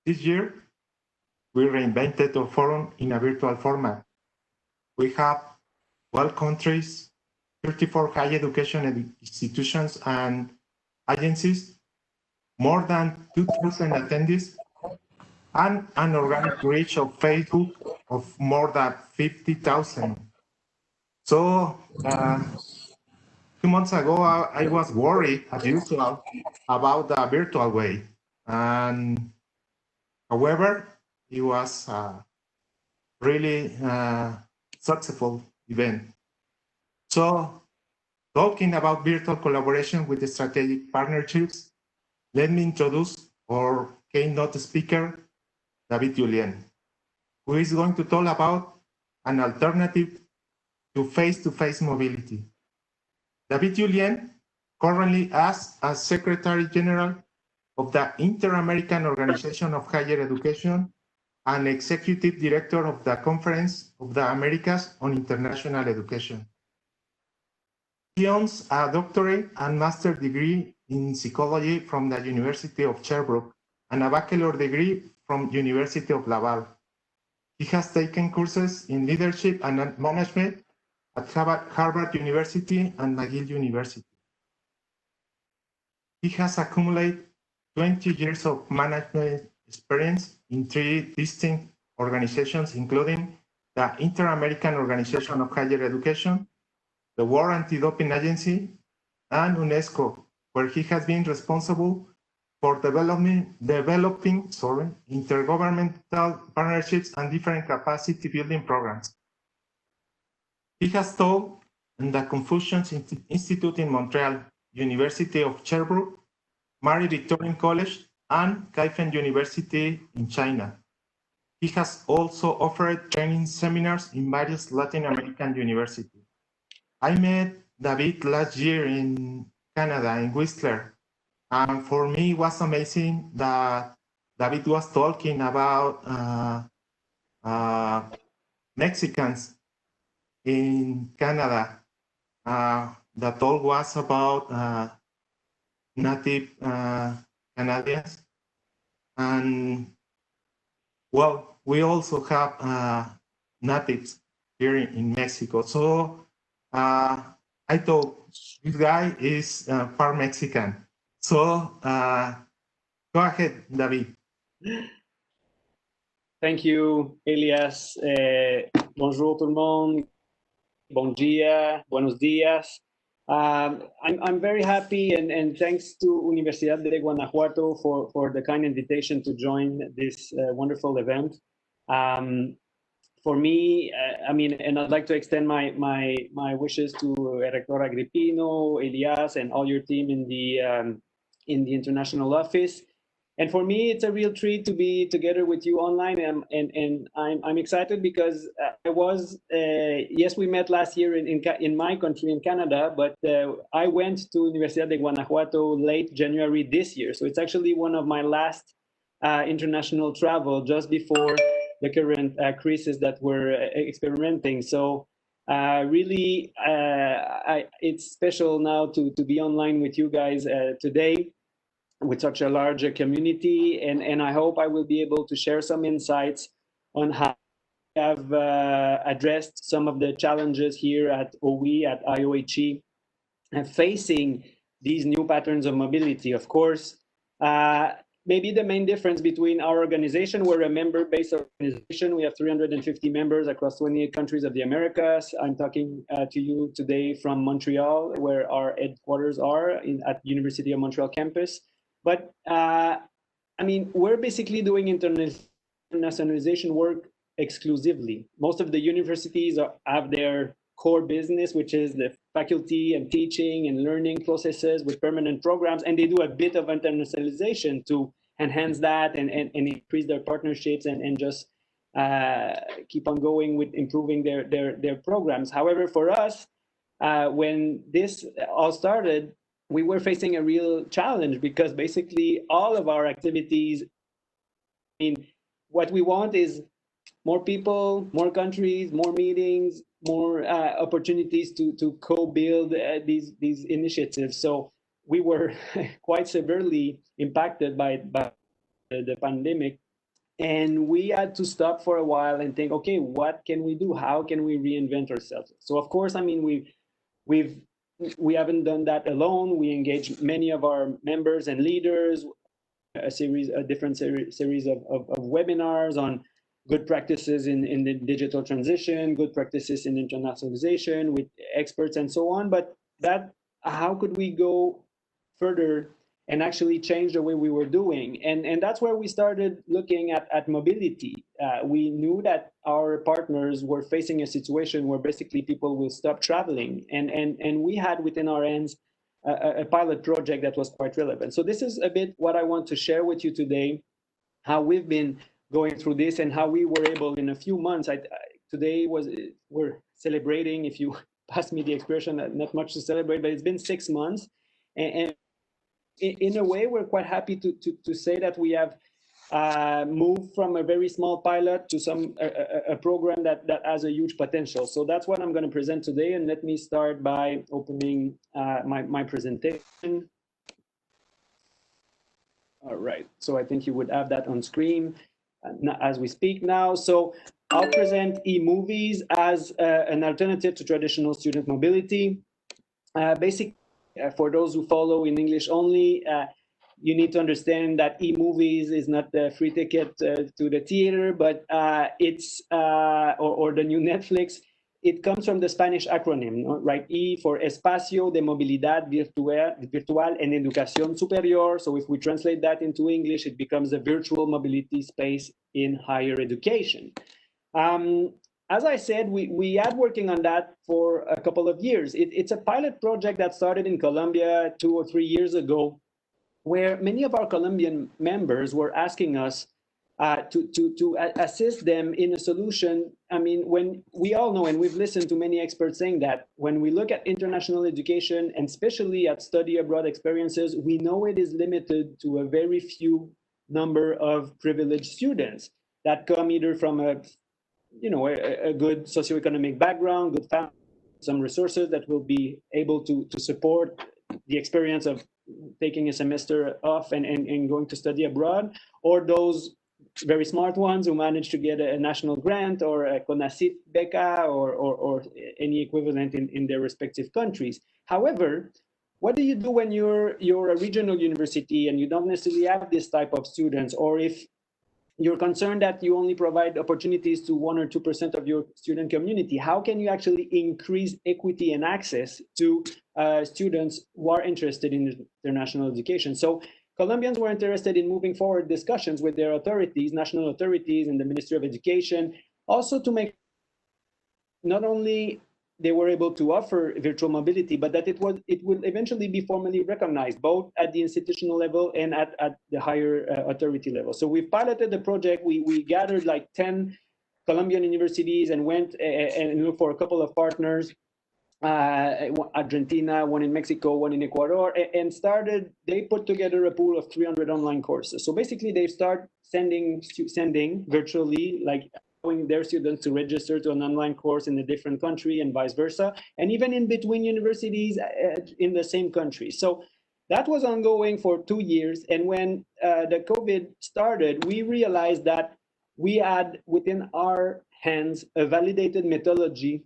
This year, we reinvented our forum in a virtual format. We have 12 countries, 34 higher education institutions and agencies, more than 2,000 attendees, and an organic reach of Facebook of more than 50,000. So 2 months ago, I was worried, as usual, about the virtual way. And however, it was a really successful event. So talking about virtual collaboration with the strategic partnerships, let me introduce our keynote speaker, David Julien, who is going to talk about an alternative to face-to-face mobility. David Julien currently acts as Secretary General of the Inter-American Organization of Higher Education and Executive Director of the Conference of the Americas on International Education. He owns a doctorate and master's degree in psychology from the University of Sherbrooke and a bachelor's degree from University of Laval. He has taken courses in leadership and management at Harvard University and McGill University. He has accumulated 20 years of management experience in 3 distinct organizations, including the Inter-American Organization of Higher Education, the World Anti-Doping Agency, and UNESCO, where he has been responsible for developing intergovernmental partnerships and different capacity building programs. He has taught in the Confucius Institute in Montreal, University of Sherbrooke, Marie Victorin College, and Kaifeng University in China. He has also offered training seminars in various Latin American universities. I met David last year in Canada, in Whistler, and for me it was amazing that David was talking about Mexicans in Canada. The talk was about native Canadians, and well, we also have natives here in Mexico. So I thought this guy is part Mexican. So go ahead, David. Thank you, Elias. Bonjour tout le monde. Bon dia, buenos días. I'm very happy and thanks to Universidad de Guanajuato for the kind invitation to join this wonderful event. For me, I mean, and I'd like to extend my wishes to Rector Agripino, Elias, and all your team in the international office. And for me, it's a real treat to be together with you online, and I'm excited because I was yes, we met last year in my country in Canada, but I went to Universidad de Guanajuato late January this year, so it's actually one of my last international travel just before the current crisis that we're experiencing. So really, it's special now to be online with you guys today, with such a large community, and I hope I will be able to share some insights on how we have addressed some of the challenges here at OE, at IOHE, and facing these new patterns of mobility. Of course, maybe the main difference between our organization, we're a member-based organization. We have 350 members across 28 countries of the Americas. I'm talking to you today from Montreal, where our headquarters are at University of Montreal campus. But I mean, we're basically doing internationalization work exclusively. Most of the universities have their core business, which is the faculty and teaching and learning processes with permanent programs, and they do a bit of internationalization to enhance that and increase their partnerships and just keep on going with improving their programs. However, for us, when this all started, we were facing a real challenge because basically all of our activities, I mean, what we want is more people, more countries, more meetings, more opportunities to co-build these initiatives. So we were quite severely impacted by the pandemic. And we had to stop for a while and think, okay, what can we do? How can we reinvent ourselves? So of course, I mean, we haven't done that alone. We engaged many of our members and leaders, a different series of webinars on good practices in the digital transition, good practices in internationalization with experts and so on. But how could we go further and actually change the way we were doing? And that's where we started looking at mobility. We knew that our partners were facing a situation where basically people will stop traveling. And we had within our hands a pilot project that was quite relevant. So this is a bit what I want to share with you today, how we've been going through this and how we were able in a few months. We're celebrating, if you pass me the expression, not much to celebrate, but it's been 6 months. And in a way, we're quite happy to say that we have move from a very small pilot to a program that has a huge potential. So that's what I'm going to present today. And let me start by opening my presentation. All right, so I think you would have that on screen as we speak now. So I'll present eMOVIES as an alternative to traditional student mobility. Basically, for those who follow in English only, you need to understand that eMOVIES is not the free ticket to the theater, but it's or the new Netflix. It comes from the Spanish acronym, right? E for Espacio de Movilidad Virtual en Educación Superior. So if we translate that into English, it becomes a virtual mobility space in higher education. As I said, we had working on that for a couple of years. It's a pilot project that started in Colombia 2 or 3 years ago, where many of our Colombian members were asking us to assist them in a solution. I mean, when we all know, and we've listened to many experts saying that, when we look at international education, and especially at study abroad experiences, we know it is limited to a very few number of privileged students that come either from a good socioeconomic background, good family, some resources that will be able to support the experience of taking a semester off and going to study abroad, or those very smart ones who manage to get a national grant or a CONACYT beca or any equivalent in their respective countries. However, what do you do when you're a regional university and you don't necessarily have this type of students, or if you're concerned that you only provide opportunities to 1 or 2% of your student community? How can you actually increase equity and access to students who are interested in international education? So Colombians were interested in moving forward discussions with their authorities, national authorities and the Ministry of Education, also to make not only they were able to offer virtual mobility, but that it would eventually be formally recognized, both at the institutional level and at the higher authority level. So we piloted the project. We gathered like 10 Colombian universities and went and looked for a couple of partners, Argentina, one in Mexico, one in Ecuador, and they put together a pool of 300 online courses. So basically they start sending virtually, like allowing their students to register to an online course in a different country and vice versa, and even in between universities in the same country. So that was ongoing for 2 years. And when the COVID started, we realized that we had within our hands a validated methodology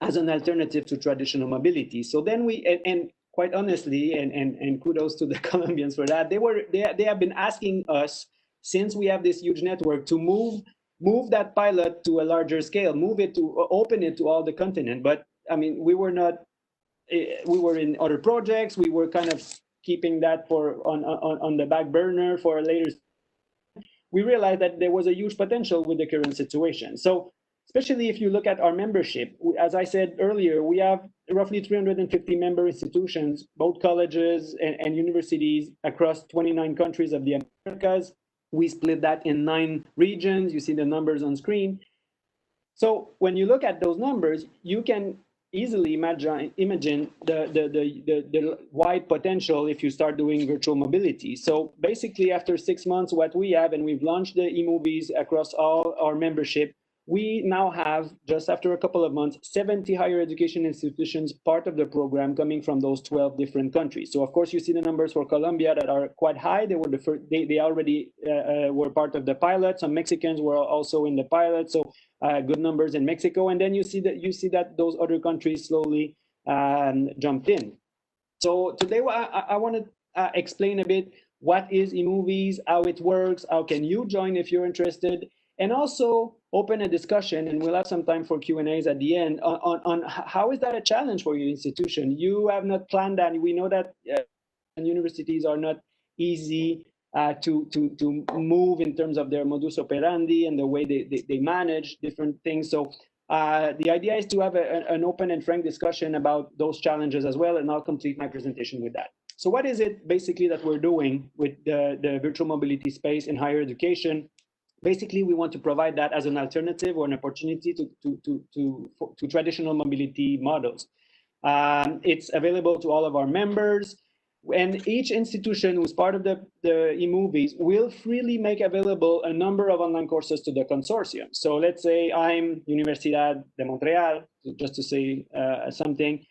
as an alternative to traditional mobility. So then and quite honestly, and kudos to the Colombians for that, they have been asking us, since we have this huge network, to move that pilot to a larger scale, open it to all the continent. But I mean, we were in other projects. We were kind of keeping that on the back burner for a later. We realized that there was a huge potential with the current situation. So especially if you look at our membership, as I said earlier, we have roughly 350 member institutions, both colleges and universities across 29 countries of the Americas. We split that in 9 regions. You see the numbers on screen. So when you look at those numbers, you can easily imagine the wide potential if you start doing virtual mobility. So basically, after 6 months, what we have, and we've launched the eMOVIES across all our membership, we now have, just after a couple of months, 70 higher education institutions part of the program coming from those 12 different countries. So of course you see the numbers for Colombia that are quite high. They were the first, they already were part of the pilot. Some Mexicans were also in the pilot, so good numbers in Mexico. And then you see that those other countries slowly jumped in. So today I want to explain a bit what is eMOVIES, how it works, how can you join if you're interested, and also open a discussion, and we'll have some time for Q&As at the end, on how is that a challenge for your institution. You have not planned that. We know that universities are not easy to move in terms of their modus operandi and the way they manage different things. So the idea is to have an open and frank discussion about those challenges as well, and I'll complete my presentation with that. So what is it basically that we're doing with the virtual mobility space in higher education? Basically, we want to provide that as an alternative or an opportunity to traditional mobility models. It's available to all of our members, and each institution who's part of the eMOVIES will freely make available a number of online courses to the consortium. So let's say I'm Universidad de Montreal, just to say something.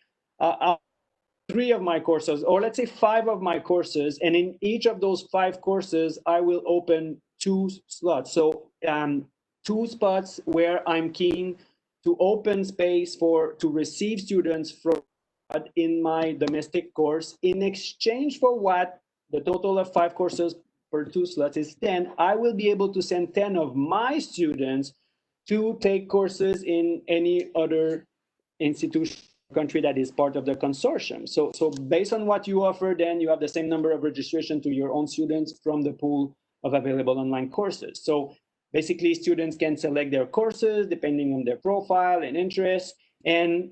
3 of my courses, or let's say 5 of my courses, and in each of those 5 courses, I will open 2 slots. So 2 spots where I'm keen to open space to receive students from in my domestic course. In exchange for what the total of 5 courses per 2 slots is 10, I will be able to send 10 of my students to take courses in any other institution country that is part of the consortium. So based on what you offer, then you have the same number of registration to your own students from the pool of available online courses. So basically, students can select their courses depending on their profile and interests. And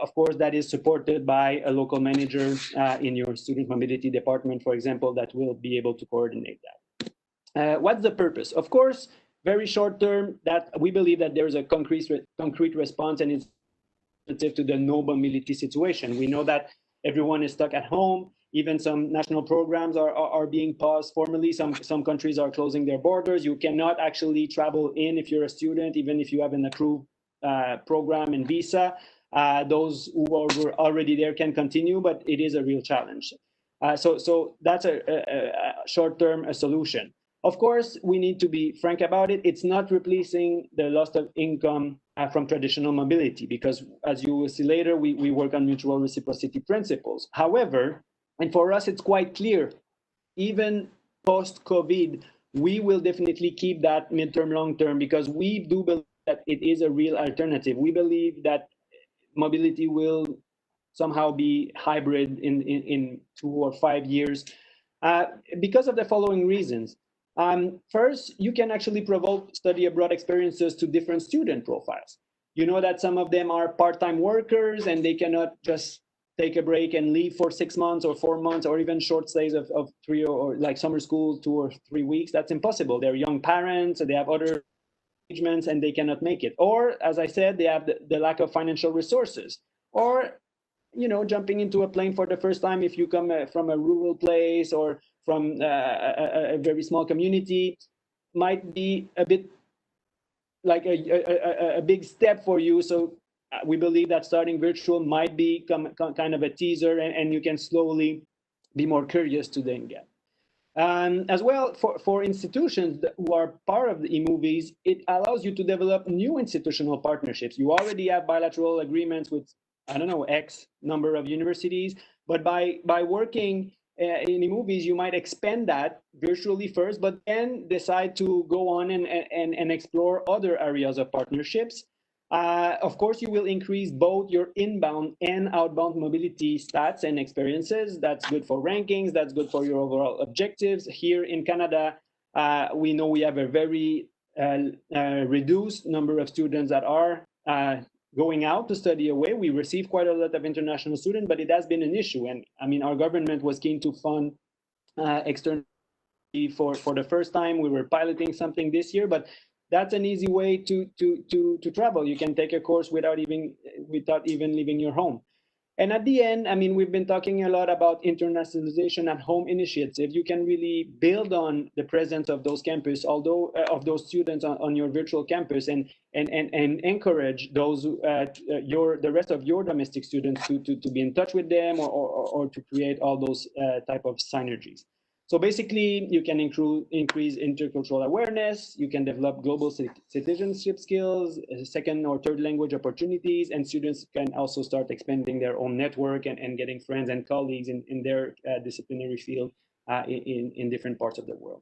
of course, that is supported by a local manager in your student mobility department, for example, that will be able to coordinate that. What's the purpose? Of course, very short term, that we believe that there's a concrete response, and it's to the no mobility situation. We know that everyone is stuck at home. Even some national programs are being paused formally. Some countries are closing their borders. You cannot actually travel in if you're a student, even if you have an approved program and visa. Those who were already there can continue, but it is a real challenge. So that's a short-term solution. Of course, we need to be frank about it. It's not replacing the loss of income from traditional mobility, because as you will see later, we work on mutual reciprocity principles. However, and for us, it's quite clear, even post-COVID, we will definitely keep that midterm, long-term, because we do believe that it is a real alternative. We believe that mobility will somehow be hybrid in 2 or 5 years because of the following reasons. First, you can actually provoke study abroad experiences to different student profiles. You know that some of them are part-time workers and they cannot just take a break and leave for 6 months or 4 months, or even short stays of 3 or like summer school, 2 or 3 weeks. That's impossible. They're young parents, they have other engagements, and they cannot make it. Or, as I said, they have the lack of financial resources. Or, jumping into a plane for the first time, if you come from a rural place or from a very small community, might be a bit like a big step for you. So we believe that starting virtual might be kind of a teaser, and you can slowly be more curious to then get. As well, for institutions who are part of the eMOVIES, it allows you to develop new institutional partnerships. You already have bilateral agreements with, I don't know, X number of universities, but by working in eMOVIES, you might expand that virtually first, but then decide to go on and explore other areas of partnerships. Of course, you will increase both your inbound and outbound mobility stats and experiences. That's good for rankings. That's good for your overall objectives. Here in Canada, we know we have a very reduced number of students that are going out to study away. We receive quite a lot of international students, but it has been an issue. And I mean, our government was keen to fund external for the first time. We were piloting something this year, but that's an easy way to travel. You can take a course without even leaving your home. And at the end, I mean, we've been talking a lot about internationalization at home initiative. You can really build on the presence of those campus, although of those students on your virtual campus, and encourage those the rest of your domestic students to be in touch with them, or to create all those type of synergies. So basically, you can increase intercultural awareness, you can develop global citizenship skills, second or third language opportunities, and students can also start expanding their own network and getting friends and colleagues in their disciplinary field in different parts of the world.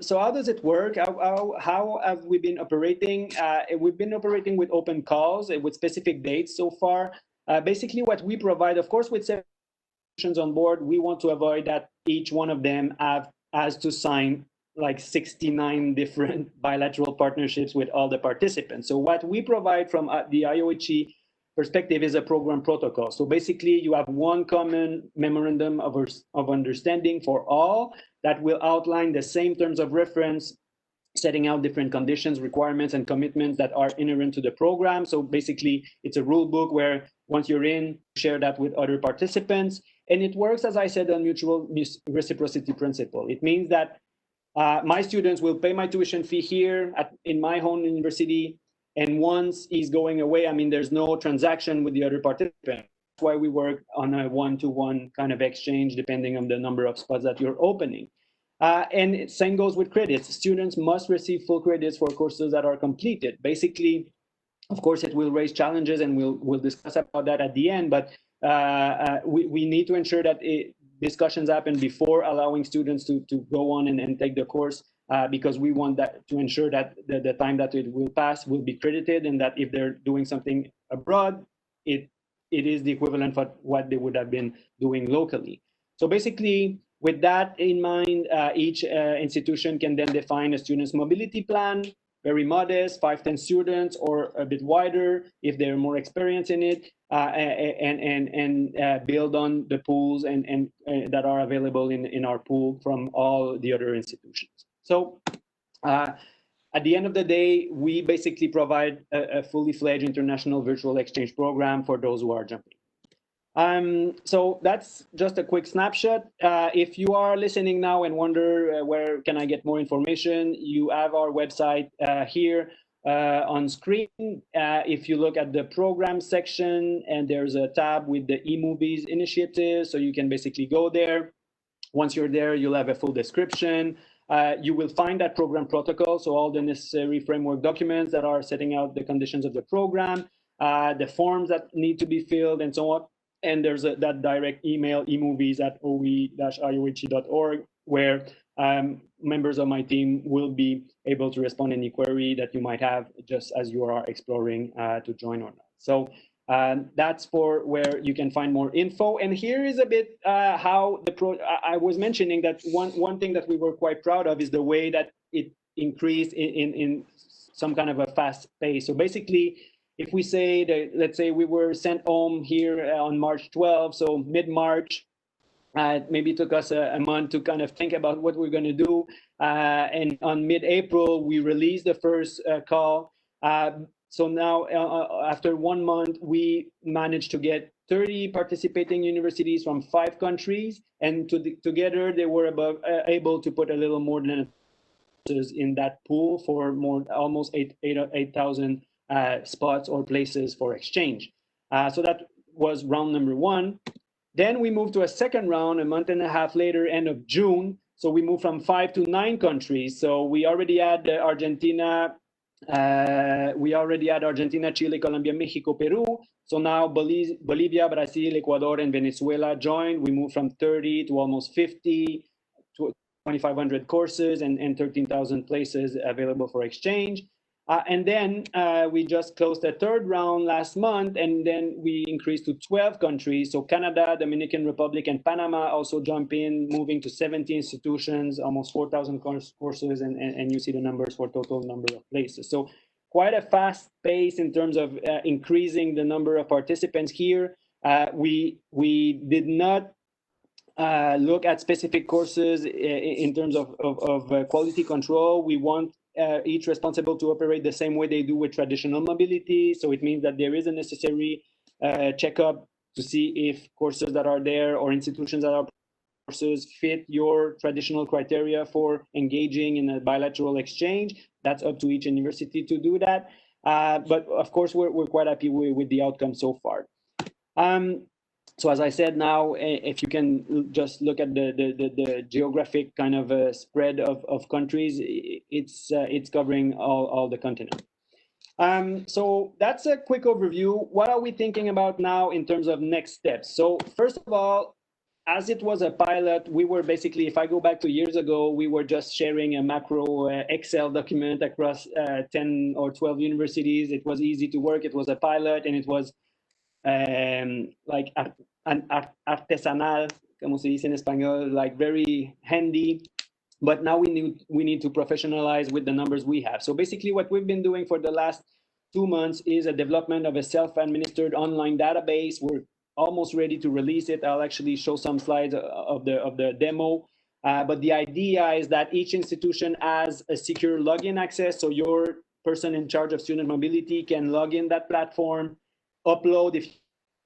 So how does it work? How have we been operating? We've been operating with open calls with specific dates so far. Basically, what we provide, of course, with on board, we want to avoid that each one of them has to sign like 69 different bilateral partnerships with all the participants. So what we provide from the IOHE perspective is a program protocol. So basically, you have one common memorandum of understanding for all that will outline the same terms of reference, setting out different conditions, requirements, and commitments that are inherent to the program. So basically, it's a rule book where once you're in, share that with other participants. And it works, as I said, on mutual reciprocity principle. It means that my students will pay my tuition fee here in my home university. And once he's going away, I mean, there's no transaction with the other participant. That's why we work on a one-to-one kind of exchange, depending on the number of spots that you're opening. And same goes with credits. Students must receive full credits for courses that are completed. Basically, of course, it will raise challenges, and we'll discuss about that at the end. But we need to ensure that discussions happen before allowing students to go on and take the course, because we want that to ensure that the time that it will pass will be credited, and that if they're doing something abroad, it is the equivalent of what they would have been doing locally. So basically, with that in mind, each institution can then define a student's mobility plan, very modest, 5-10 students, or a bit wider if they're more experienced in it, and build on the pools and that are available in our pool from all the other institutions. So at the end of the day, we basically provide a fully fledged international virtual exchange program for those who are jumping. So that's just a quick snapshot. If you are listening now and wonder where can I get more information, you have our website here on screen. If you look at the program section, and there's a tab with the eMOVIES initiative, so you can basically go there. Once you're there, you'll have a full description. You will find that program protocol, so all the necessary framework documents that are setting out the conditions of the program, the forms that need to be filled, and so on. And there's that direct email, eMOVIES@oe-iohe.org, where members of my team will be able to respond to any query that you might have, just as you are exploring to join or not. So that's for where you can find more info. And here is a bit how I was mentioning that one thing that we were quite proud of is the way that it increased in some kind of a fast pace. So basically, if we say that, let's say we were sent home here on March 12, so mid-March, maybe it took us a month to kind of think about what we're going to do. And on mid-April, we released the first call. So now, after 1 month, we managed to get 30 participating universities from 5 countries. And together, they were able to put a little more than in that pool for almost 8,000 spots or places for exchange. So that was round number 1. Then we moved to a second round a month and a half later, end of June. So we moved from 5 to 9 countries. So we already had Argentina, Chile, Colombia, Mexico, Peru. So now Bolivia, Brazil, Ecuador, and Venezuela joined. We moved from 30 to almost 50, to 2,500 courses and 13,000 places available for exchange. And then we just closed a third round last month, and then we increased to 12 countries. So Canada, Dominican Republic, and Panama also jump in, moving to 70 institutions, almost 4,000 courses, and you see the numbers for total number of places. So quite a fast pace in terms of increasing the number of participants here. We did not look at specific courses in terms of quality control. We want each responsible to operate the same way they do with traditional mobility. So it means that there is a necessary checkup to see if courses that are there or institutions that are courses fit your traditional criteria for engaging in a bilateral exchange. That's up to each university to do that. But of course, we're quite happy with the outcome so far. So as I said, now, if you can just look at the geographic kind of spread of countries, it's covering all the continent. So that's a quick overview. What are we thinking about now in terms of next steps? So first of all, as it was a pilot, we were basically, if I go back 2 years ago, we were just sharing a macro Excel document across 10 or 12 universities. It was easy to work. It was a pilot, and it was like artesanal, como se dice en español, like very handy. But now we need to professionalize with the numbers we have. So basically what we've been doing for the last 2 months is a development of a self-administered online database. We're almost ready to release it. I'll actually show some slides of the demo. But the idea is that each institution has a secure login access. So your person in charge of student mobility can log in that platform, upload if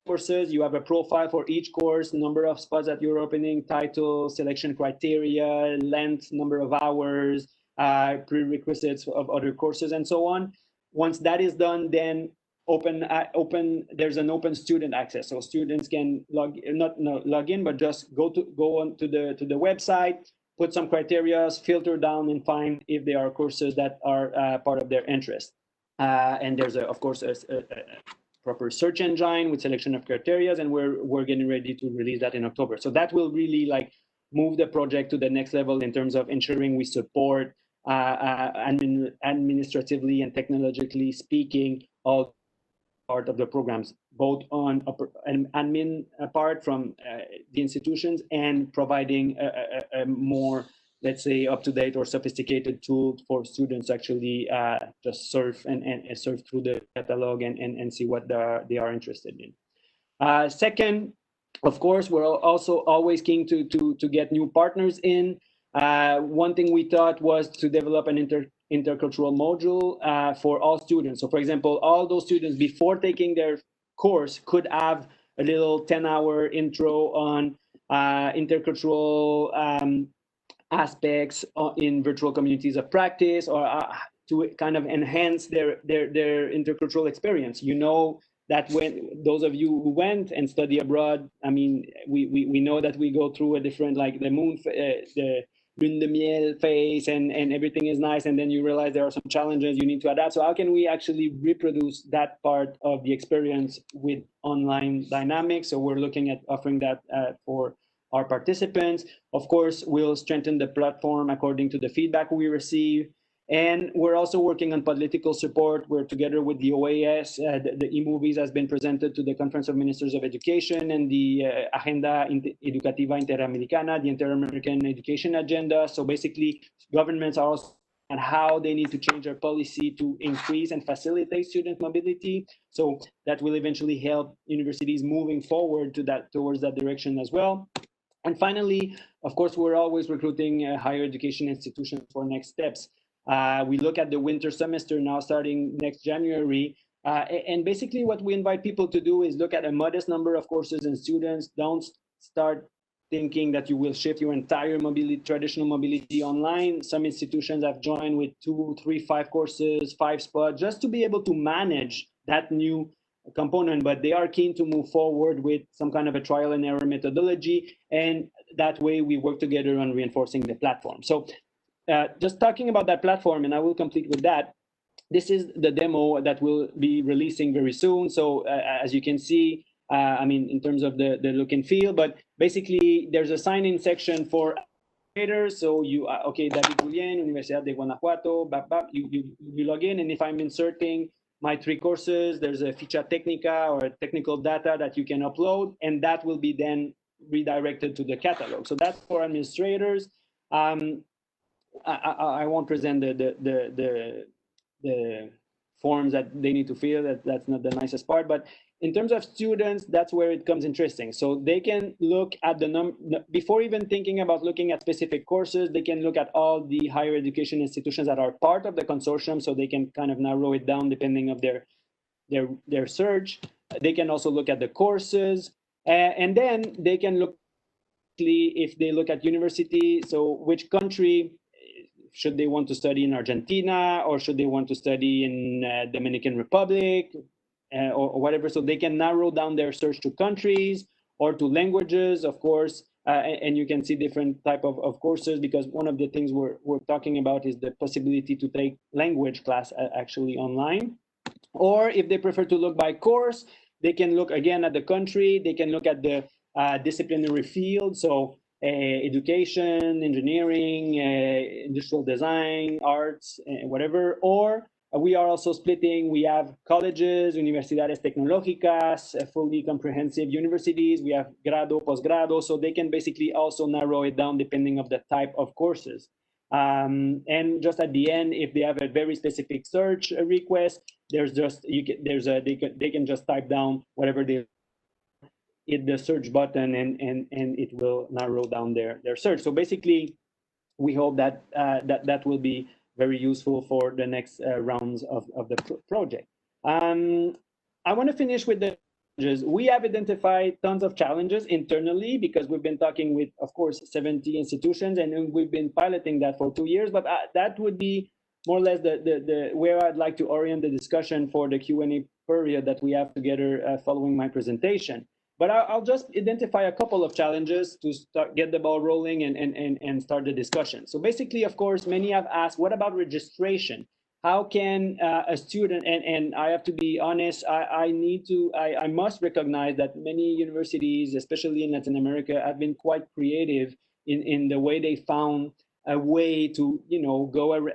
courses, you have a profile for each course, number of spots that you're opening, title, selection criteria, length, number of hours, prerequisites of other courses, and so on. Once that is done, then there's an open student access, so students can log in, but just go on to the website, put some criteria, filter down, and find if there are courses that are part of their interest. And there's of course a proper search engine with selection of criteria, and we're getting ready to release that in October. So that will really like move the project to the next level in terms of ensuring we support administratively and technologically speaking all part of the programs, both on an admin part from the institutions and providing a more, let's say, up-to-date or sophisticated tool for students actually just surf and surf through the catalog and see what they are interested in. Second, of course, we're also always keen to get new partners in. One thing we thought was to develop an intercultural module for all students. So for example, all those students before taking their course could have a little 10-hour intro on intercultural aspects in virtual communities of practice, or to kind of enhance their intercultural experience. You know that when those of you who went and study abroad, I mean, we know that we go through a different, like the lune de miel phase, and everything is nice, and then you realize there are some challenges you need to adapt. So how can we actually reproduce that part of the experience with online dynamics? So we're looking at offering that for our participants. Of course, we'll strengthen the platform according to the feedback we receive. And we're also working on political support. We're together with the OAS. The eMOVIES has been presented to the Conference of Ministers of Education and the Agenda Educativa Interamericana, the Inter-American Education Agenda. So basically, governments are also on how they need to change their policy to increase and facilitate student mobility. So that will eventually help universities moving forward towards that direction as well. And finally, of course, we're always recruiting higher education institutions for next steps. We look at the winter semester now starting next January. And basically what we invite people to do is look at a modest number of courses and students. Don't start thinking that you will shift your entire traditional mobility online. Some institutions have joined with 2, 3, 5 courses, 5 spots, just to be able to manage that new component, but they are keen to move forward with some kind of a trial and error methodology. And that way we work together on reinforcing the platform. So just talking about that platform, and I will complete with that. This is the demo that we'll be releasing very soon. So as you can see, I mean, in terms of the look and feel, but basically there's a sign-in section for administrators. So you, okay, David Julien, Universidad de Guanajuato, you log in, and if I'm inserting my 3 courses, there's a ficha técnica or technical data that you can upload, and that will be then redirected to the catalog. So that's for administrators. I won't present the forms that they need to fill. That's not the nicest part, but in terms of students, that's where it comes interesting. So they can look at before even thinking about looking at specific courses, they can look at all the higher education institutions that are part of the consortium, so they can kind of narrow it down depending of their search. They can also look at the courses, and then they can look, if they look at university, so which country should they want to study in Argentina, or should they want to study in Dominican Republic, or whatever. So they can narrow down their search to countries or to languages, of course. And you can see different type of courses, because one of the things we're talking about is the possibility to take language class actually online. Or if they prefer to look by course, they can look again at the country, they can look at the disciplinary field, so education, engineering, industrial design, arts, whatever. Or we are also splitting, we have colleges, universidades tecnológicas, fully comprehensive universities, we have grado, posgrado, so they can basically also narrow it down depending of the type of courses. And just at the end, if they have a very specific search request, there's just they can just type down whatever they hit the search button, and it will narrow down their search. So basically, we hope that that will be very useful for the next rounds of the project. I want to finish with the challenges. We have identified tons of challenges internally, because we've been talking with, of course, 70 institutions, and we've been piloting that for 2 years. But that would be more or less the where I'd like to orient the discussion for the Q&A period that we have together following my presentation. But I'll just identify a couple of challenges to get the ball rolling and start the discussion. So basically, of course, many have asked, what about registration? How can a student, and I have to be honest, I must recognize that many universities, especially in Latin America, have been quite creative in the way they found a way to, go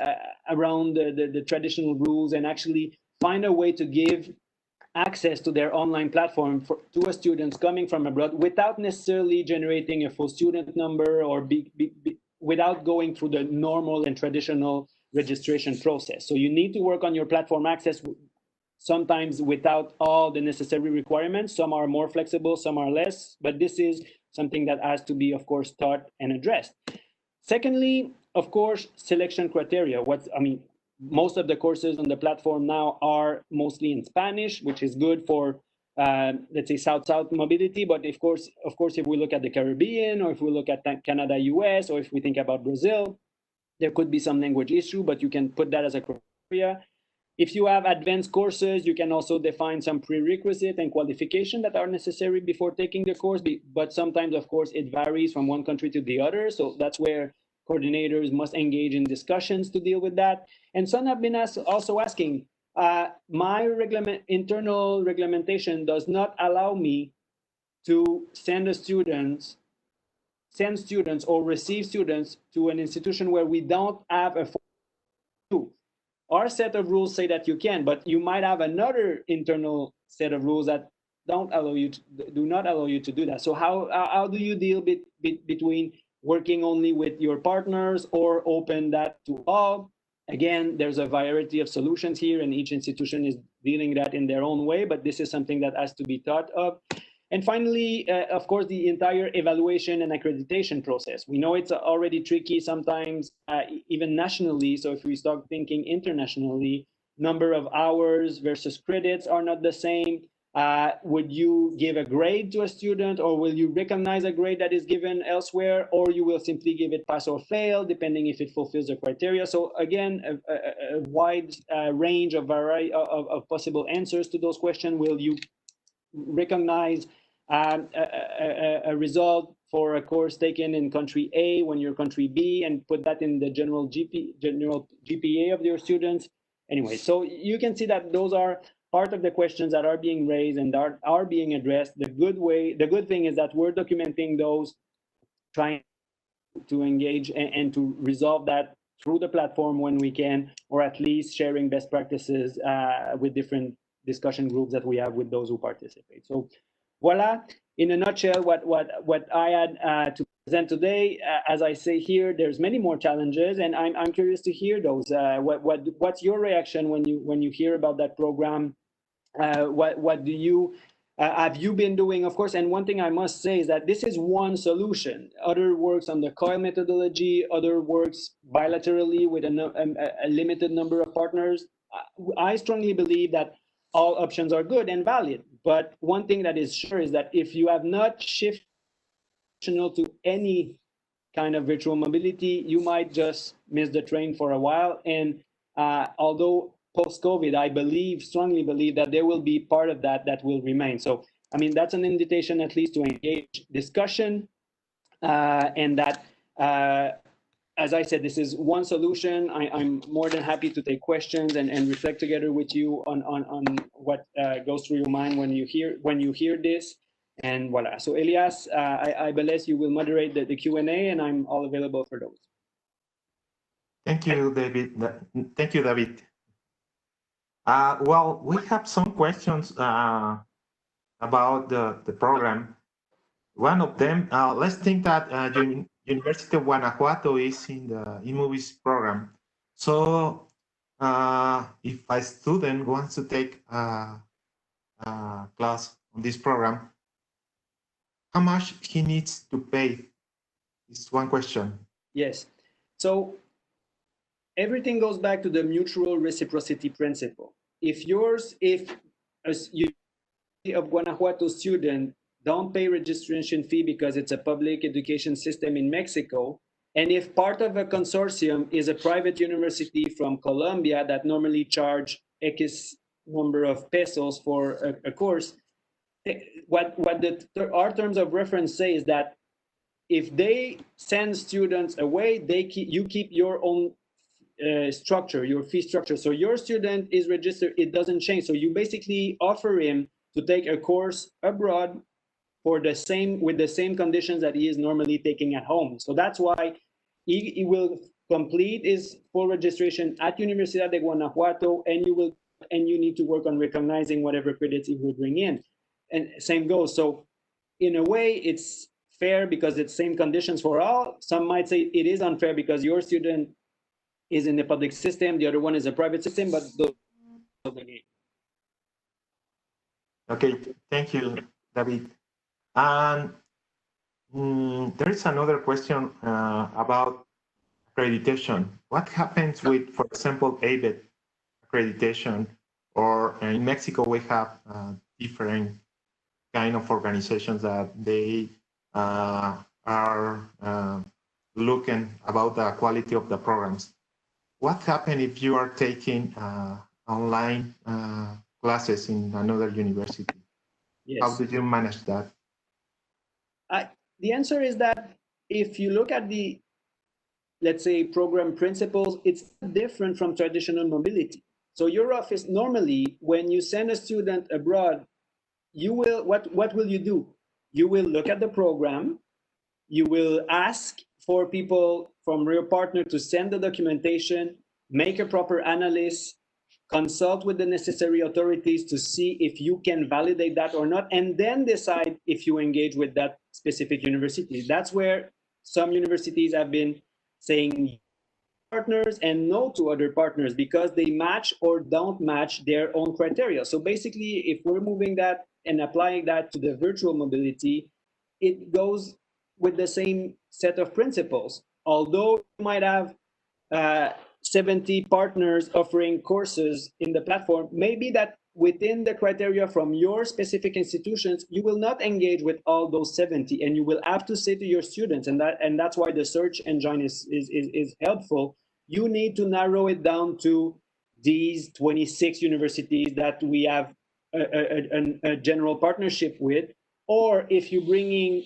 around the traditional rules, and actually find a way to give access to their online platform to students coming from abroad, without necessarily generating a full student number, or without going through the normal and traditional registration process. So you need to work on your platform access, sometimes without all the necessary requirements. Some are more flexible, some are less, but this is something that has to be, of course, taught and addressed. Secondly, of course, selection criteria. Most of the courses on the platform now are mostly in Spanish, which is good for, let's say, South-South mobility. But of course, if we look at the Caribbean, or if we look at Canada, US, or if we think about Brazil, there could be some language issue, but you can put that as a criteria. If you have advanced courses, you can also define some prerequisite and qualification that are necessary before taking the course. But sometimes, of course, it varies from one country to the other. So that's where coordinators must engage in discussions to deal with that. And some have been also asking, my internal reglementation does not allow me to send students or receive students to an institution where we don't have a full. Our set of rules say that you can, but you might have another internal set of rules that do not allow you to do that. So how do you deal between working only with your partners or open that to all? Again, there's a variety of solutions here, and each institution is dealing that in their own way, but this is something that has to be thought of. And finally, of course, the entire evaluation and accreditation process. We know it's already tricky sometimes, even nationally. So if we start thinking internationally, number of hours versus credits are not the same. Would you give a grade to a student, or will you recognize a grade that is given elsewhere, or you will simply give it pass or fail, depending if it fulfills the criteria? So again, a wide range of possible answers to those questions. Will you recognize a result for a course taken in country A when you're country B, and put that in the general GPA of your students? Anyway, so you can see that those are part of the questions that are being raised and are being addressed. The good thing is that we're documenting those, trying to engage and to resolve that through the platform when we can, or at least sharing best practices with different discussion groups that we have with those who participate. So voila, in a nutshell, what I had to present today. As I say here, there's many more challenges, and I'm curious to hear those. What's your reaction when you hear about that program? What do you have you been doing? Of course, and one thing I must say is that this is one solution. Other works on the COIL methodology, other works bilaterally with a limited number of partners. I strongly believe that all options are good and valid, But one thing that is sure is that if you have not shifted to any kind of virtual mobility, you might just miss the train for a while. And although post-COVID, I strongly believe that there will be part of that will remain. So, I mean, that's an invitation at least to engage discussion, and that, as I said, this is one solution. I'm more than happy to take questions and reflect together with you on what goes through your mind when you hear this. And voila. So Elias, I believe you will moderate the Q&A, and I'm all available for those. Thank you, David. Thank you, David. Well, we have some questions about the program. One of them, let's think that University of Guanajuato is in the eMOVIES program. So if a student wants to take a class on this program, how much he needs to pay is one question. Yes. So everything goes back to the mutual reciprocity principle. If a University of Guanajuato student don't pay registration fee because it's a public education system in Mexico, and if part of a consortium is a private university from Colombia that normally charge X number of pesos for a course, what our terms of reference say is that if they send students away, you keep your own structure, your fee structure. So your student is registered, it doesn't change. So you basically offer him to take a course abroad for with the same conditions that he is normally taking at home. So that's why he will complete his full registration at Universidad de Guanajuato, and you need to work on recognizing whatever credits he will bring in. And same goes. So in a way, it's fair because it's same conditions for all. Some might say it is unfair because your student is in the public system, the other one is a private system, but okay, thank you, David. And there is another question about accreditation. What happens with, for example, ABET accreditation, or in Mexico we have different kind of organizations that they are looking about the quality of the programs. What happens if you are taking online classes in another university? Yes. How do you manage that? The answer is that if you look at the, let's say, program principles, it's different from traditional mobility. So your office, normally, when you send a student abroad, you will, what will you do? You will look at the program, you will ask for people from your partner to send the documentation, make a proper analysis, consult with the necessary authorities to see if you can validate that or not, and then decide if you engage with that specific university. That's where some universities have been saying partners and no to other partners because they match or don't match their own criteria. So basically, if we're moving that and applying that to the virtual mobility, it goes with the same set of principles. Although you might have 70 partners offering courses in the platform, maybe that within the criteria from your specific institutions, you will not engage with all those 70, and you will have to say to your students, and that's why the search engine is helpful. You need to narrow it down to these 26 universities that we have a general partnership with, or if you're bringing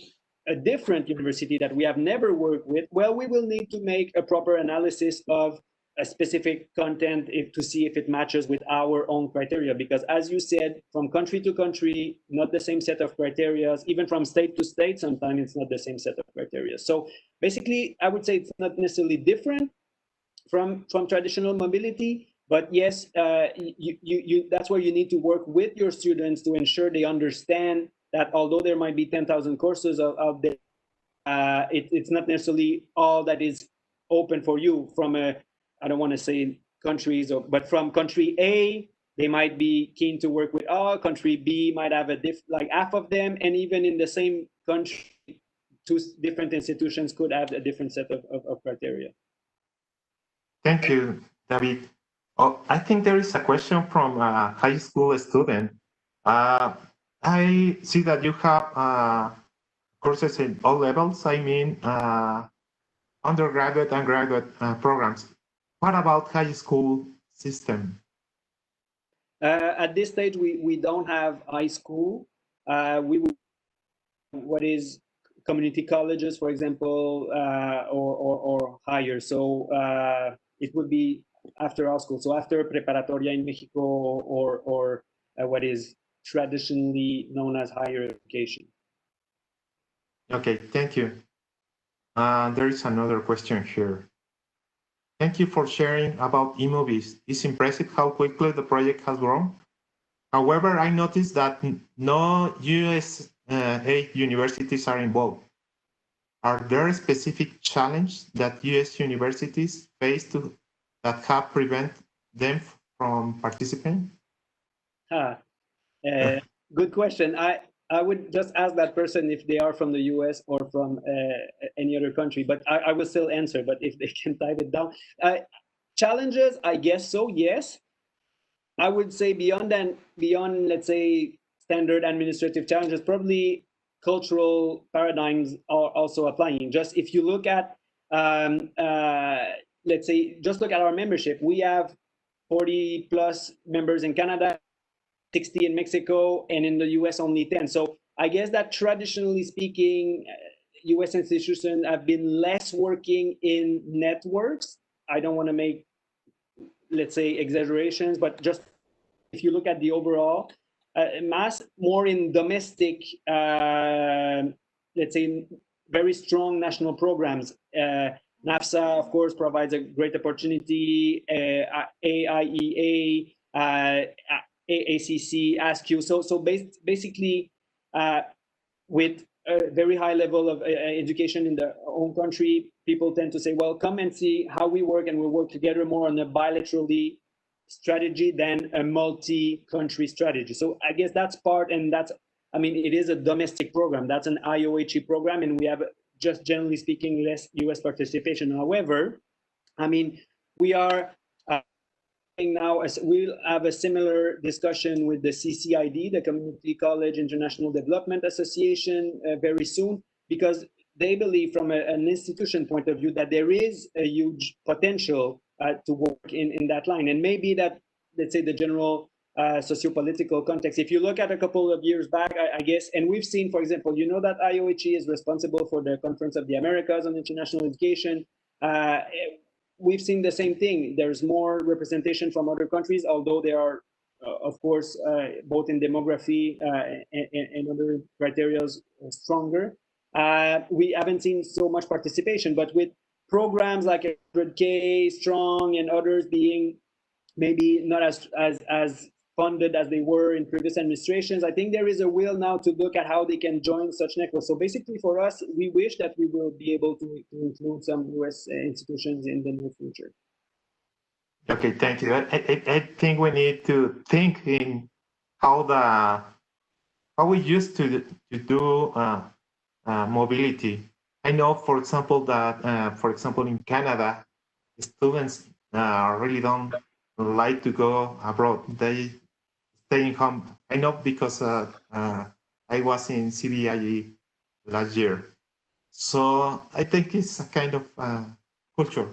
a different university that we have never worked with, well, we will need to make a proper analysis of a specific content to see if it matches with our own criteria. Because as you said, from country to country, not the same set of criteria, even from state to state, sometimes it's not the same set of criteria. So basically, I would say it's not necessarily different from traditional mobility, but yes, that's where you need to work with your students to ensure they understand that although there might be 10,000 courses out there, it's not necessarily all that is open for you from I don't want to say countries, but from country A, they might be keen to work with all. Country B might have like half of them, and even in the same country, two different institutions could have a different set of criteria. Thank you, David. Oh, I think there is a question from a high school student. I see that you have courses in all levels. I mean, undergraduate and graduate programs. What about high school system? At this stage, we don't have high school. We will, what is community colleges, for example, or higher. So it would be after our school. So after preparatoria in Mexico, or what is traditionally known as higher education. Okay, thank you. There is another question here. Thank you for sharing about eMOVIES. It's impressive how quickly the project has grown. However, I noticed that no USA universities are involved. Are there specific challenges that US universities face that have prevented them from participating? Good question. I would just ask that person if they are from the US or from any other country, but I will still answer, but if they can type it down. Challenges, I guess so, yes. I would say beyond, let's say, standard administrative challenges, probably cultural paradigms are also applying. Just if you look at, let's say, just look at our membership. We have 40 plus members in Canada, 60 in Mexico, and in the US only 10. So I guess that traditionally speaking, US institutions have been less working in networks. I don't want to make, let's say, exaggerations, but just if you look at the overall mass, more in domestic, let's say, very strong national programs. NAFSA, of course, provides a great opportunity. AIEA, AACC, ASCU. So basically, with a very high level of education in their own country, people tend to say, well, come and see how we work, and we'll work together more on a bilaterally strategy than a multi-country strategy. So I guess that's part, and that's, I mean, it is a domestic program. That's an IOHE program, and we have, just generally speaking, less US participation. However, I mean, we are now, we'll have a similar discussion with the CCID, the Community College International Development Association, very soon, because they believe from an institution point of view that there is a huge potential to work in that line. And maybe that, let's say, the general socio-political context, if you look at a couple of years back, I guess, and we've seen, for example, you know that IOHE is responsible for the Conference of the Americas on International Education. We've seen the same thing. There's more representation from other countries, although they are, of course, both in demography and other criteria stronger. We haven't seen so much participation, but with programs like 100K Strong and others being maybe not as funded as they were in previous administrations, I think there is a will now to look at how they can join such networks. So basically for us, we wish that we will be able to include some US institutions in the near future. Okay, thank you. I think we need to think in how we used to do mobility. I know, for example, that for example in Canada, students really don't like to go abroad. They stay home. I know because I was in CBIE last year. So I think it's a kind of culture.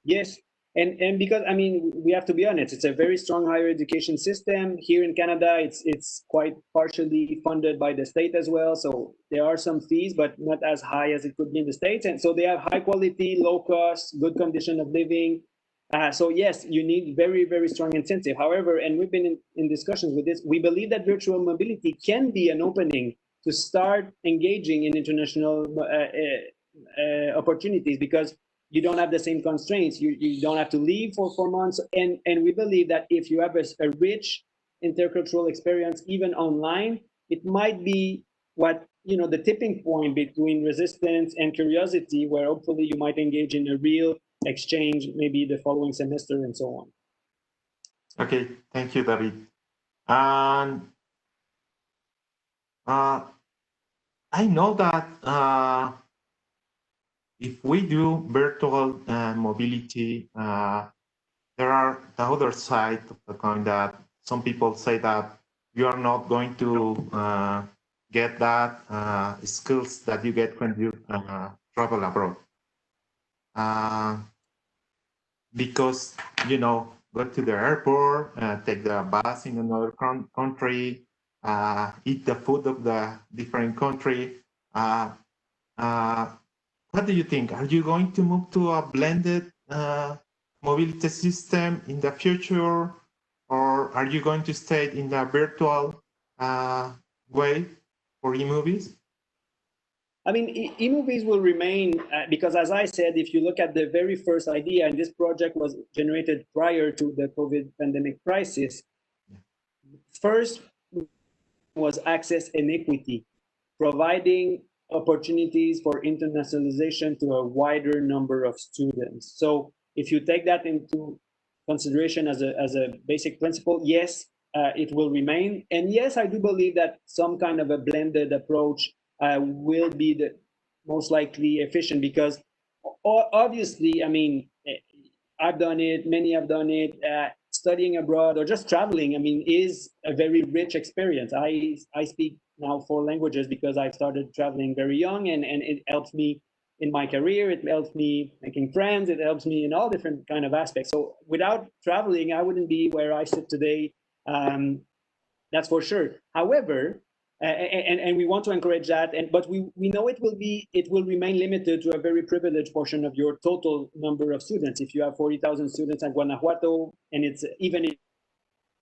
Yes, and because, I mean, we have to be honest, it's a very strong higher education system here in Canada. It's quite partially funded by the state as well, so there are some fees, but not as high as it could be in the States. And so they have high quality, low cost, good condition of living. So yes, you need very, very strong incentive. However, and we've been in discussions with this, we believe that virtual mobility can be an opening to start engaging in international opportunities, because you don't have the same constraints. You don't have to leave for 4 months. And we believe that if you have a rich intercultural experience, even online, it might be what, you know, the tipping point between resistance and curiosity, where hopefully you might engage in a real exchange, maybe the following semester and so on. Okay, thank you, David. And I know that if we do virtual mobility, there are the other side of the coin that some people say that you are not going to get that skills that you get when you travel abroad. Because, you know, go to the airport, take the bus in another country, eat the food of the different country. What do you think? Are you going to move to a blended mobility system in the future, or are you going to stay in the virtual way for eMOVIES? I mean, eMOVIES will remain because, as I said, if you look at the very first idea, and this project was generated prior to the COVID pandemic crisis, first was access and equity, providing opportunities for internationalization to a wider number of students. So if you take that into consideration as a basic principle, yes, it will remain. And yes, I do believe that some kind of a blended approach will be the most likely efficient, because obviously, I mean, I've done it, many have done it. Studying abroad or just traveling, I mean, is a very rich experience. I speak now 4 languages because I started traveling very young, and it helps me in my career. It helps me making friends. It helps me in all different kind of aspects. So without traveling, I wouldn't be where I sit today. That's for sure. However, and we want to encourage that, but we know it will remain limited to a very privileged portion of your total number of students. If you have 40,000 students at Guanajuato, and it's even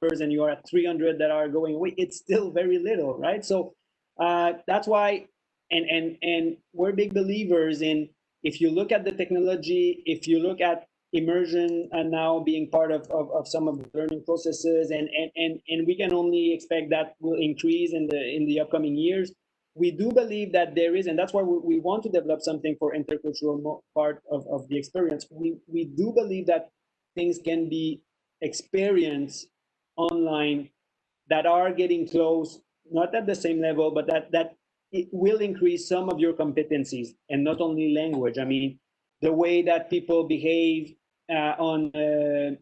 and you are at 300 that are going away, it's still very little, right? So that's why, and we're big believers in, if you look at the technology, if you look at immersion and now being part of some of the learning processes, and we can only expect that will increase in the upcoming years. We do believe that there is, and that's why we want to develop something for intercultural part of the experience. We do believe that things can be experienced online that are getting close, not at the same level, but that it will increase some of your competencies, and not only language. I mean, the way that people behave on a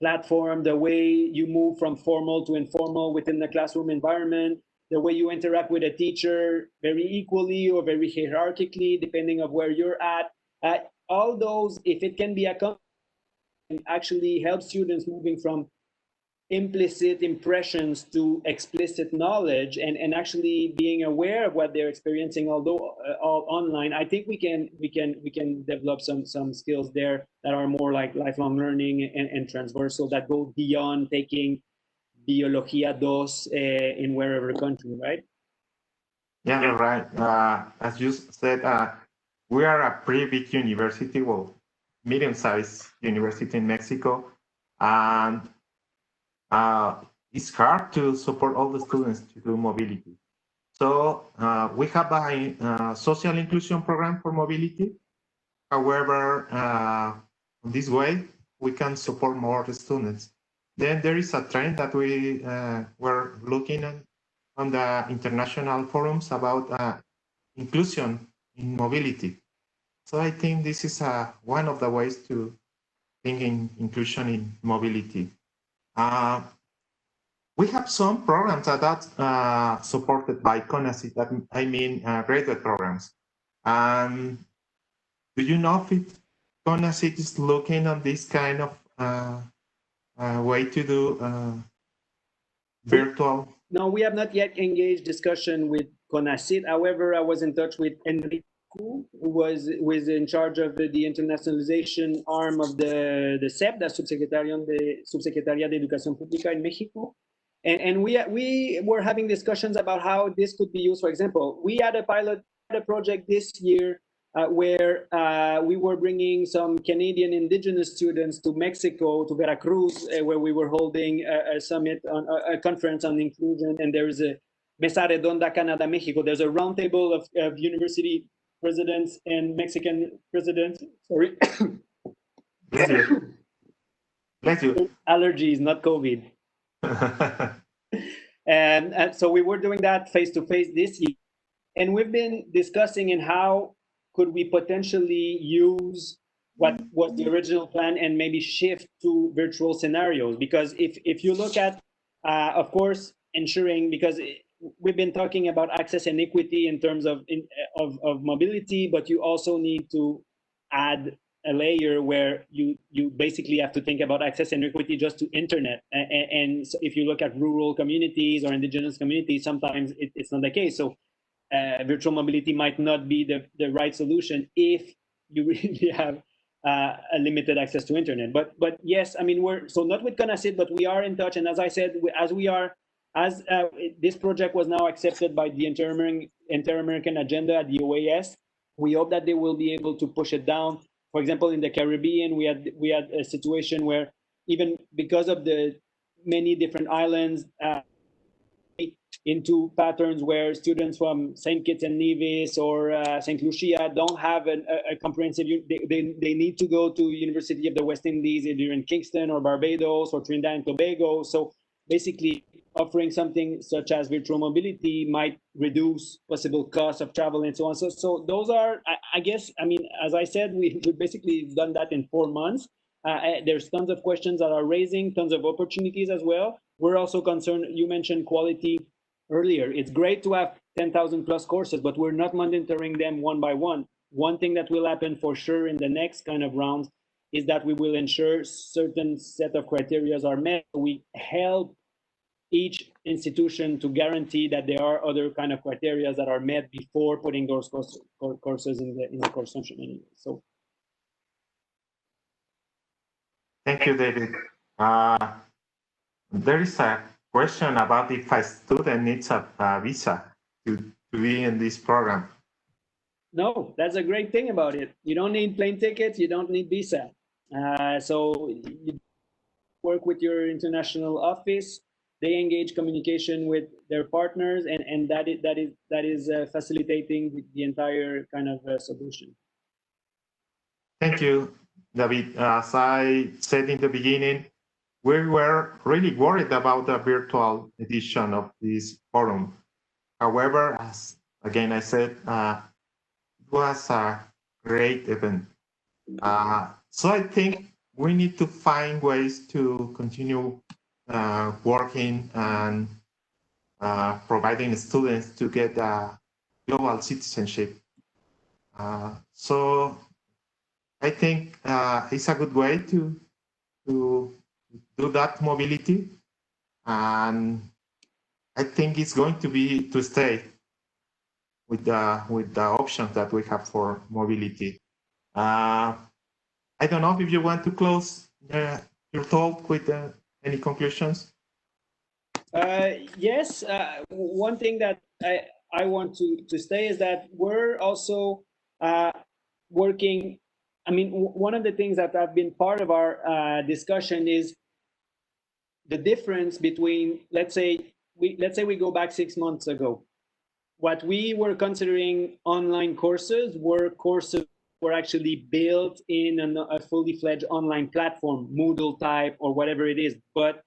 platform, the way you move from formal to informal within the classroom environment, the way you interact with a teacher very equally or very hierarchically, depending of where you're at. All those, if it can be accomplished, actually help students moving from implicit impressions to explicit knowledge, and actually being aware of what they're experiencing, although all online. I think we can develop some skills there that are more like lifelong learning and transversal, that go beyond taking Biología 2 in wherever country, right? Yeah, right. As you said, we are a pretty big university, well, medium-sized university in Mexico, and it's hard to support all the students to do mobility. So we have a social inclusion program for mobility. However, this way, we can support more students. Then there is a trend that we were looking at on the international forums about inclusion in mobility. So I think this is one of the ways to think in inclusion in mobility. We have some programs that supported by CONACYT, that I mean graduate programs. Do you know if CONACYT is looking on this kind of way to do virtual? No, we have not yet engaged discussion with CONACYT. However, I was in touch with Enrique, who was in charge of the internationalization arm of the SEP, the Subsecretaría de Educación Pública in Mexico. And we were having discussions about how this could be used. For example, we had a pilot project this year where we were bringing some Canadian indigenous students to Mexico, to Veracruz, where we were holding a summit, on a conference on inclusion. And there is a Mesa Redonda Canada Mexico. There's a roundtable of university presidents and Mexican presidents. Sorry. Bless you. Bless you. Allergies, not COVID. And so we were doing that face-to-face this year. And we've been discussing in how could we potentially use what was the original plan and maybe shift to virtual scenarios. Because if you look at, of course, ensuring, because we've been talking about access and equity in terms of mobility, but you also need to add a layer where you basically have to think about access and equity just to internet. And so if you look at rural communities or indigenous communities, sometimes it's not the case. So virtual mobility might not be the right solution if you really have a limited access to internet. But yes, I mean, we're so not with CONACYT, but we are in touch. And as I said, as this project was now accepted by the Inter-American Agenda at the OAS, we hope that they will be able to push it down. For example, in the Caribbean, we had a situation where, even because of the many different islands, into patterns where students from St. Kitts and Nevis or St. Lucia don't have a comprehensive, they need to go to University of the West Indies, either in Kingston or Barbados or Trinidad and Tobago. So basically offering something such as virtual mobility might reduce possible costs of travel and so on. So those are, I guess, I mean, as I said, we basically done that in 4 months. There's tons of questions that are raising, tons of opportunities as well. We're also concerned, you mentioned quality earlier. It's great to have 10,000 plus courses, but we're not monitoring them one by one. One thing that will happen for sure in the next kind of rounds is that we will ensure certain set of criteria are met. We help each institution to guarantee that there are other kind of criteria that are met before putting those courses in the course function anyway. So. Thank you, David. There is a question about if a student needs a visa to be in this program. No, that's a great thing about it. You don't need plane tickets, you don't need visa. So you work with your international office, they engage communication with their partners, and that is facilitating the entire kind of solution. Thank you, David. As I said in the beginning, we were really worried about the virtual edition of this forum. However, as again I said, it was a great event. So I think we need to find ways to continue working and providing students to get global citizenship. So I think it's a good way to do that mobility, and I think it's going to stay with the options that we have for mobility. I don't know if you want to close your talk with any conclusions. Yes, one thing that I want to say is that we're also working. I mean, one of the things that have been part of our discussion is the difference between, let's say we go back 6 months ago. What we were considering online courses were actually built in a fully fledged online platform, Moodle type or whatever it is. But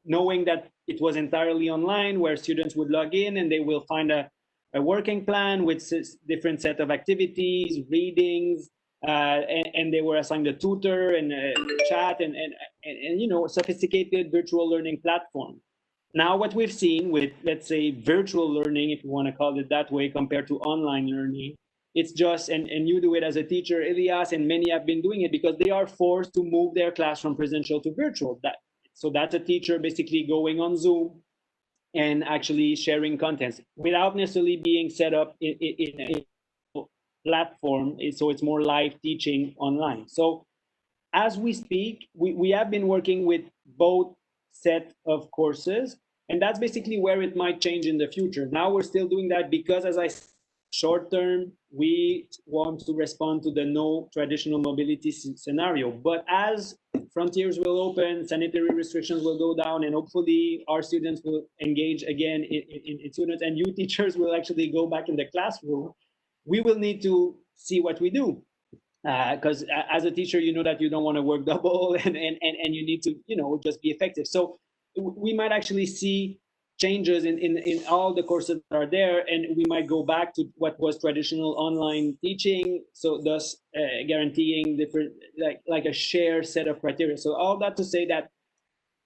knowing that it was entirely online, where students would log in and they will find a working plan with different set of activities, readings, and they were assigned a tutor and a chat and you know, sophisticated virtual learning platform. Now what we've seen with, let's say, virtual learning, if you want to call it that way, compared to online learning, it's just, and you do it as a teacher, Elias, and many have been doing it because they are forced to move their class from presential to virtual. So that's a teacher basically going on Zoom and actually sharing contents without necessarily being set up in a platform. So it's more live teaching online. So as we speak, we have been working with both set of courses, and that's basically where it might change in the future. Now we're still doing that because, as I said, short term, we want to respond to the no traditional mobility scenario. But as frontiers will open, sanitary restrictions will go down, and hopefully our students will engage again in students, and you teachers will actually go back in the classroom, we will need to see what we do. Because as a teacher, you know that you don't want to work double and you need to, you know, just be effective. So we might actually see changes in all the courses that are there, and we might go back to what was traditional online teaching, so thus guaranteeing different, like a shared set of criteria. So all that to say that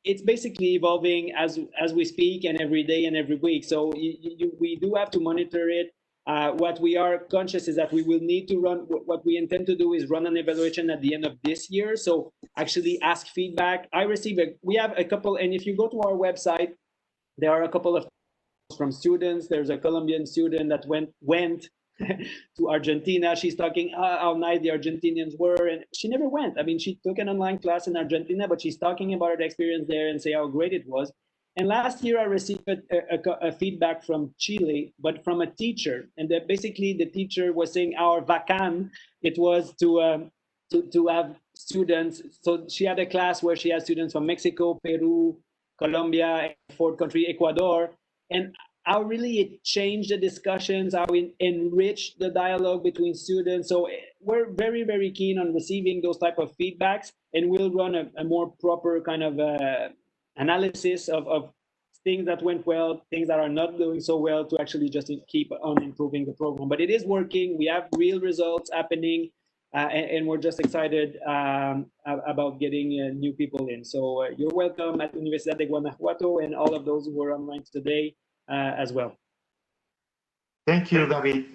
it's basically evolving as we speak, and every day and every week. So we do have to monitor it. What we are conscious is that we will need to run, what we intend to do is run an evaluation at the end of this year. So actually ask feedback. We have a couple, and if you go to our website, there are a couple of from students. There's a Colombian student that went to Argentina. She's talking how nice the Argentinians were, and she never went. I mean, she took an online class in Argentina, but she's talking about her experience there and say how great it was. And last year I received a feedback from Chile, but from a teacher, and that basically the teacher was saying our vacan, it was to have students. So she had a class where she had students from Mexico, Peru, Colombia, fourth country, Ecuador, and how really it changed the discussions, how it enriched the dialogue between students. So we're very, very keen on receiving those type of feedbacks, and we'll run a more proper kind of analysis of things that went well, things that are not doing so well, to actually just keep on improving the program. But it is working. We have real results happening, and we're just excited about getting new people in. So you're welcome at Universidad de Guanajuato, and all of those who are online today as well. Thank you, David.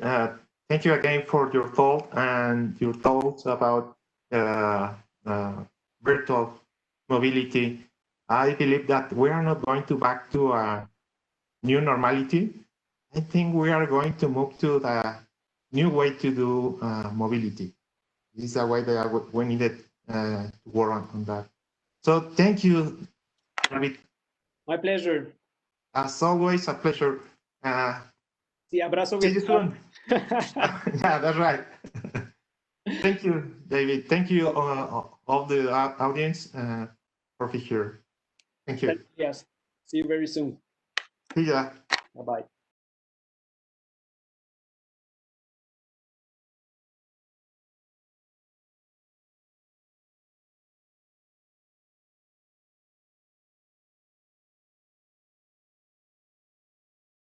Thank you again for your thought and your thoughts about virtual mobility. I believe that we are not going to back to a new normality. I think we are going to move to the new way to do mobility. This is the way that we needed to work on that. So thank you, David. My pleasure. As always, a pleasure. Sí, abrazo. See you soon. Yeah, that's right. Thank you, David. Thank you, all the audience, for being here. Thank you. Yes. See you very soon. See ya. Bye-bye.